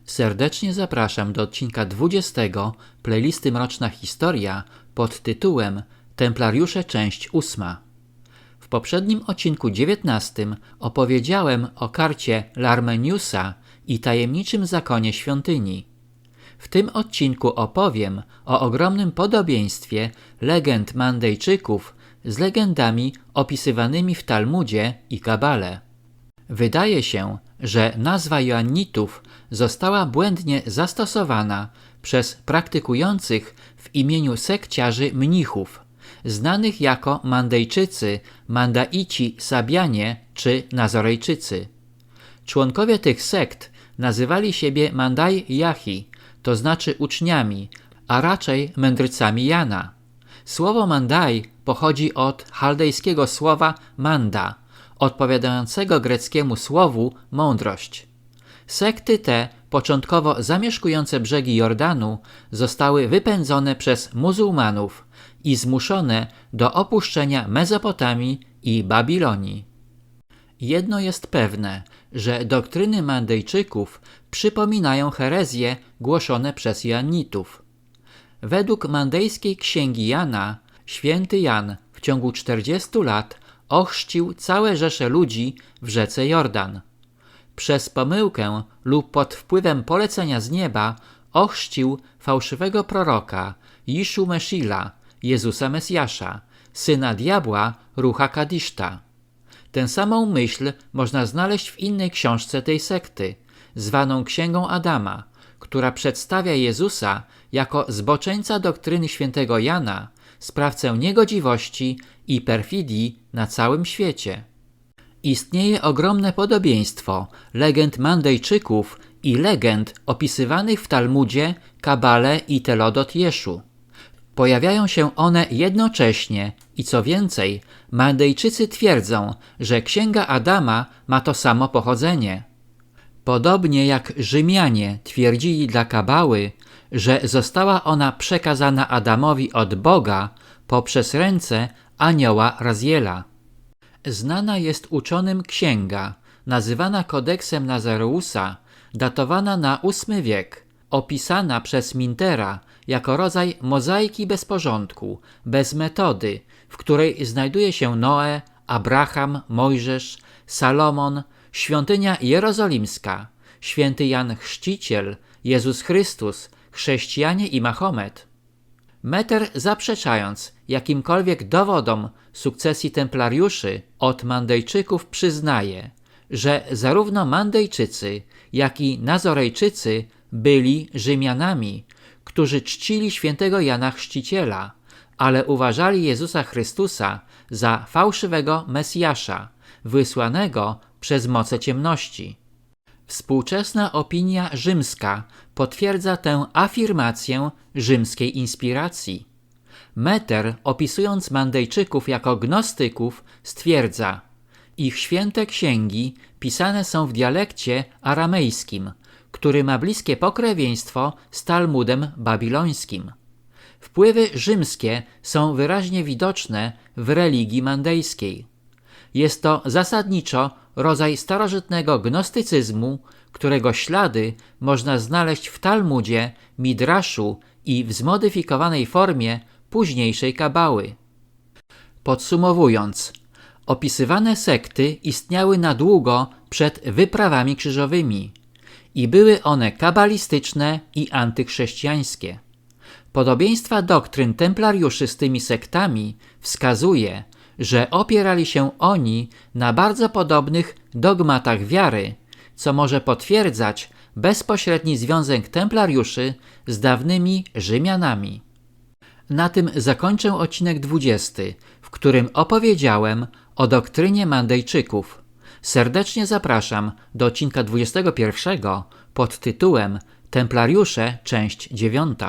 Serdecznie zapraszam do odcinka 20 playlisty Mroczna Historia pod tytułem Templariusze część 8. W poprzednim odcinku 19 opowiedziałem o karcie Larmeniusa i tajemniczym zakonie świątyni. W tym odcinku opowiem o ogromnym podobieństwie legend Mandejczyków z legendami opisywanymi w Talmudzie i Kabale. Wydaje się, że nazwa Joannitów została błędnie zastosowana przez praktykujących w imieniu sekciarzy mnichów, znanych jako Mandejczycy, Mandaici Sabianie czy Nazorejczycy. Członkowie tych sekt nazywali siebie Mandai Jahi, to znaczy uczniami, a raczej mędrcami Jana. Słowo Mandai pochodzi od chaldejskiego słowa manda, odpowiadającego greckiemu słowu mądrość. Sekty te, początkowo zamieszkujące brzegi Jordanu, zostały wypędzone przez muzułmanów i zmuszone do opuszczenia Mezopotamii i Babilonii. Jedno jest pewne, że doktryny Mandejczyków przypominają herezje głoszone przez Joannitów. Według mandejskiej księgi Jana, święty Jan w ciągu 40 lat ochrzcił całe rzesze ludzi w rzece Jordan. Przez pomyłkę lub pod wpływem polecenia z nieba ochrzcił fałszywego proroka Jiszu Meszila, Jezusa Mesjasza, syna diabła Rucha Kadiszta. Tę samą myśl można znaleźć w innej książce tej sekty, zwaną Księgą Adama, która przedstawia Jezusa jako zboczeńca doktryny świętego Jana, sprawcę niegodziwości i perfidii na całym świecie. Istnieje ogromne podobieństwo legend Mandejczyków i legend opisywanych w Talmudzie, Kabale i Telodot Jeszu. Pojawiają się one jednocześnie i co więcej, Mandejczycy twierdzą, że Księga Adama ma to samo pochodzenie. Podobnie jak Rzymianie twierdzili dla Kabały, że została ona przekazana Adamowi od Boga poprzez ręce anioła Raziela. Znana jest uczonym księga, nazywana Kodeksem Nazareusa, datowana na VIII wiek, opisana przez Mintera jako rodzaj mozaiki bez porządku, bez metody, w której znajduje się Noe, Abraham, Mojżesz, Salomon, świątynia jerozolimska, święty Jan Chrzciciel, Jezus Chrystus, chrześcijanie i Mahomet. Meter, zaprzeczając jakimkolwiek dowodom sukcesji templariuszy od Mandejczyków, przyznaje, że zarówno Mandejczycy, jak i Nazorejczycy byli Rzymianami, którzy czcili świętego Jana Chrzciciela, ale uważali Jezusa Chrystusa za fałszywego Mesjasza, wysłanego przez moce ciemności. Współczesna opinia rzymska potwierdza tę afirmację rzymskiej inspiracji. Meter, opisując Mandejczyków jako gnostyków, stwierdza: ich święte księgi pisane są w dialekcie aramejskim, który ma bliskie pokrewieństwo z Talmudem babilońskim. Wpływy rzymskie są wyraźnie widoczne w religii mandejskiej. Jest to zasadniczo rodzaj starożytnego gnostycyzmu, którego ślady można znaleźć w Talmudzie, Midraszu i w zmodyfikowanej formie późniejszej Kabały. Podsumowując, opisywane sekty istniały na długo przed wyprawami krzyżowymi i były one kabalistyczne i antychrześcijańskie. Podobieństwa doktryn templariuszy z tymi sektami wskazuje, że opierali się oni na bardzo podobnych dogmatach wiary, co może potwierdzać bezpośredni związek templariuszy z dawnymi Rzymianami. Na tym zakończę odcinek 20, w którym opowiedziałem o doktrynie Mandejczyków. Serdecznie zapraszam do odcinka 21 pod tytułem Templariusze część 9.